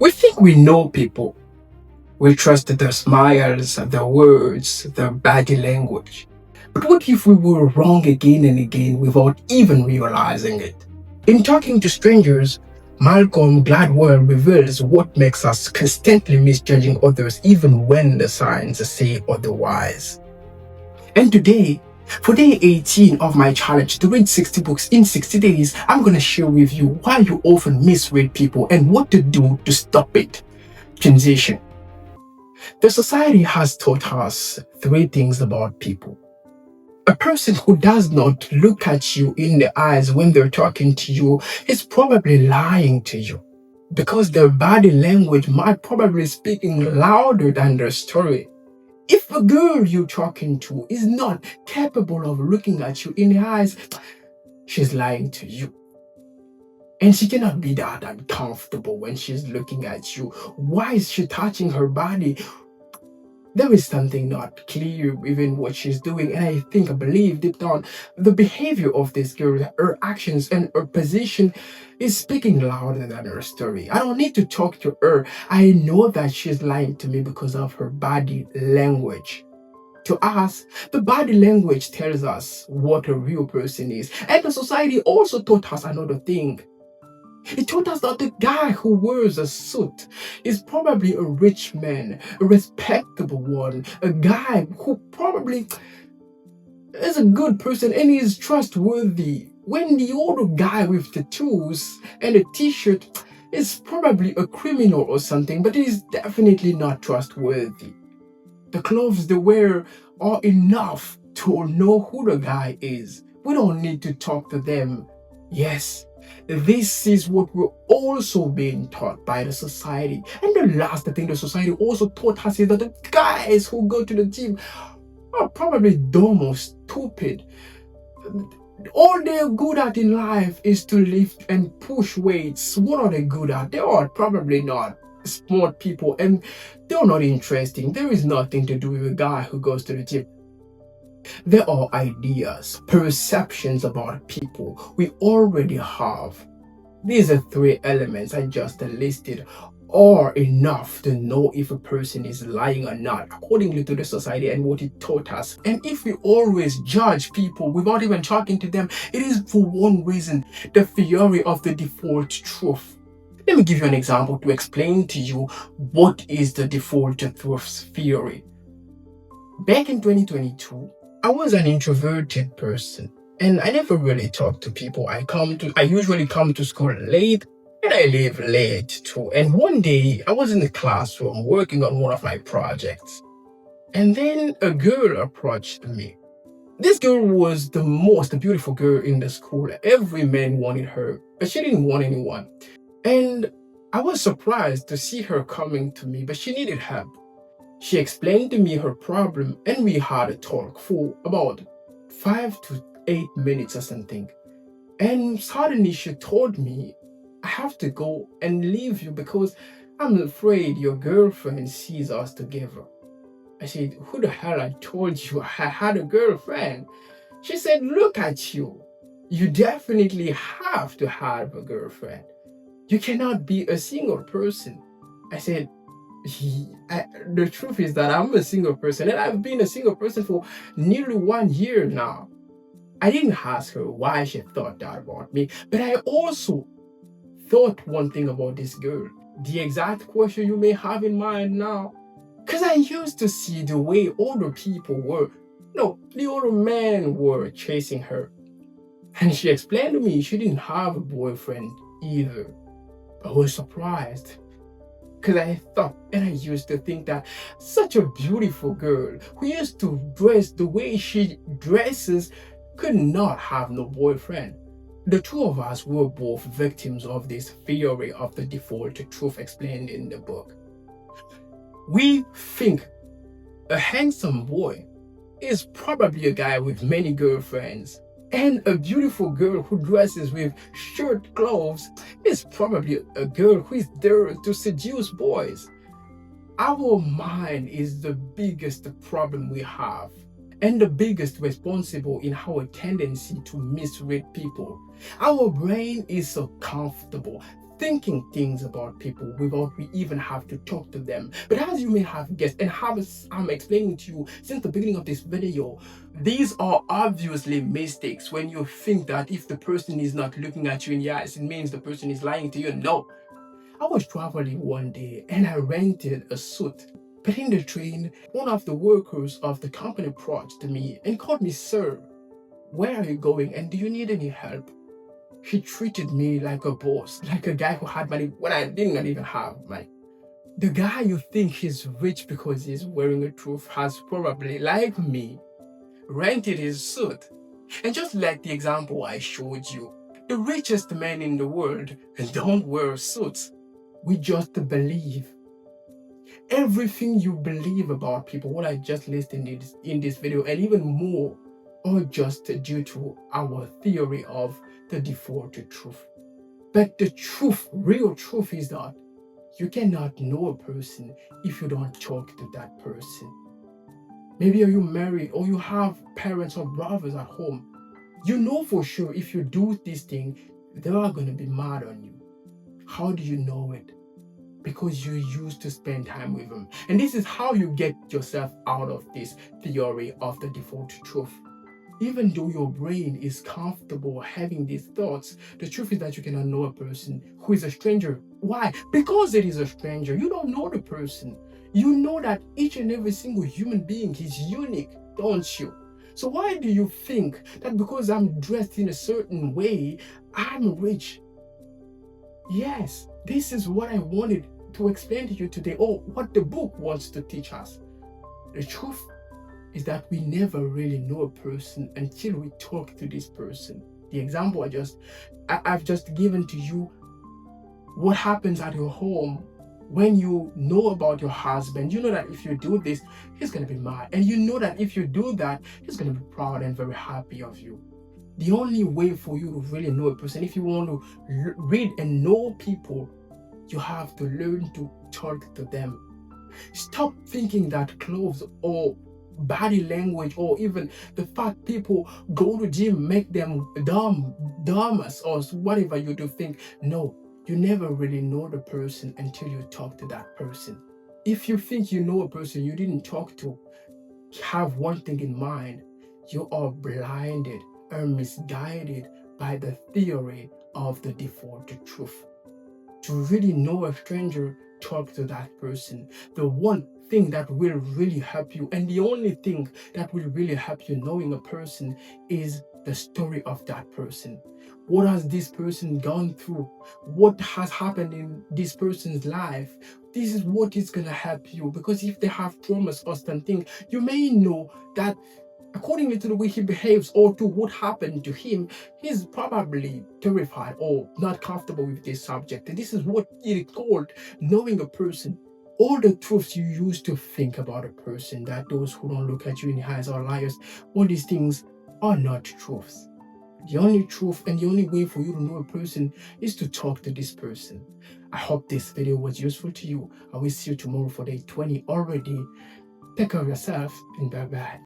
We think we know people. We trust their smiles, their words, their body language. But what if we were wrong again and again without even realizing it? In talking to strangers, Malcolm Gladwell reveals what makes us constantly misjudging others even when the signs say otherwise. And today, for day 18 of my challenge to read 60 books in 60 days, I'm going to share with you why you often misread people and what to do to stop it. Transition. The society has taught us three things about people. A person who does not look at you in the eyes when they're talking to you is probably lying to you because their body language might probably speaking louder than their story. If a girl you're talking to is not capable of looking at you in the eyes, she's lying to you. And she cannot be that uncomfortable when she's looking at you. Why is she touching her body? There is something not clear within what she's doing, and I believe deep down, the behavior of this girl, her actions and her position is speaking louder than her story. I don't need to talk to her. I know that she's lying to me because of her body language. To us, the body language tells us what a real person is. And the society also taught us another thing. It told us that the guy who wears a suit is probably a rich man, a respectable one, a guy who probably is a good person and is trustworthy. When the older guy with tattoos and a t-shirt is probably a criminal or something, but is definitely not trustworthy. The clothes they wear are enough to know who the guy is. We don't need to talk to them. Yes, this is what we're also being taught by the society. And the last thing the society also taught us is that the guys who go to the gym are probably dumb or stupid. All they're good at in life is to lift and push weights. What are they good at? They are probably not smart people and they're not interesting. There is nothing to do with a guy who goes to the gym. There are ideas, perceptions about people we already have. These are three elements I just listed are enough to know if a person is lying or not, accordingly to the society and what it taught us. And if we always judge people without even talking to them, it is for one reason, the theory of the default truth. Let me give you an example to explain to you what is the default truth theory. Back in 2022, I was an introverted person and I never really talk to people. I usually come to school late and I leave late too. And one day I was in the classroom working on one of my projects. And then a girl approached me. This girl was the most beautiful girl in the school. Every man wanted her, but she didn't want anyone. And I was surprised to see her coming to me, but she needed help. She explained to me her problem and we had a talk for about 5 to 8 minutes or something. And suddenly she told me, I have to go and leave you because I'm afraid your girlfriend sees us together. I said, who the hell I told you I had a girlfriend? She said, look at you. You definitely have to have a girlfriend. You cannot be a single person. I said, the truth is that I'm a single person and I've been a single person for nearly 1 year now. I didn't ask her why she thought that about me, but I also thought one thing about this girl. The exact question you may have in mind now. Because I used to see the way older people were, the older men were chasing her. And she explained to me she didn't have a boyfriend either. I was surprised. Because I thought and I used to think that such a beautiful girl who used to dress the way she dresses could not have no boyfriend. The two of us were both victims of this theory of the default truth explained in the book. We think a handsome boy is probably a guy with many girlfriends, and a beautiful girl who dresses with short clothes is probably a girl who is there to seduce boys. Our mind is the biggest problem we have and the biggest responsible in our tendency to misread people. Our brain is so comfortable thinking things about people without we even have to talk to them. But as you may have guessed, and I'm explaining to you since the beginning of this video, these are obviously mistakes when you think that if the person is not looking at you in the eyes, it means the person is lying to you. No. I was traveling one day and I rented a suit. But in the train, one of the workers of the company approached me and called me, "Sir, where are you going and do you need any help?" He treated me like a boss, like a guy who had money when I didn't even have money. The guy you think he's rich because he's wearing a truth has probably, like me, rented his suit. And just like the example I showed you, the richest men in the world don't wear suits. We just believe. Everything you believe about people, what I just listed in this video, and even more, are just due to our theory of the default truth. But the truth, real truth, is that you cannot know a person if you don't talk to that person. Maybe are you married or you have parents or brothers at home. You know for sure if you do this thing, they are going to be mad on you. How do you know it? Because you used to spend time with them. And this is how you get yourself out of this theory of the default truth. Even though your brain is comfortable having these thoughts, the truth is that you cannot know a person who is a stranger. Why? Because it is a stranger. You don't know the person. You know that each and every single human being is unique, don't you? So why do you think that because I'm dressed in a certain way, I'm rich? Yes, this is what I wanted to explain to you today, or what the book wants to teach us. The truth is that we never really know a person until we talk to this person. The example I've just given to you, what happens at your home when you know about your husband. You know that if you do this, he's going to be mad. And you know that if you do that, he's going to be proud and very happy of you. The only way for you to really know a person, if you want to read and know people, you have to learn to talk to them. Stop thinking that clothes or body language or even the fact people go to gym make them dumbass or whatever you do think. No, you never really know the person until you talk to that person. If you think you know a person you didn't talk to, have one thing in mind: you are blinded or misguided by the theory of the default truth. To really know a stranger, talk to that person. The one thing that will really help you, and the only thing that will really help you knowing a person, is the story of that person. What has this person gone through? What has happened in this person's life? This is what is going to help you, because if they have traumas or something, you may know that accordingly to the way he behaves or to what happened to him, he's probably terrified or not comfortable with this subject. And this is what it is called knowing a person. All the truths you used to think about a person, that those who don't look at you in the eyes are liars, all these things are not truths. The only truth and the only way for you to know a person is to talk to this person. I hope this video was useful to you. I will see you tomorrow for day 20 already. Take care of yourself and bye-bye.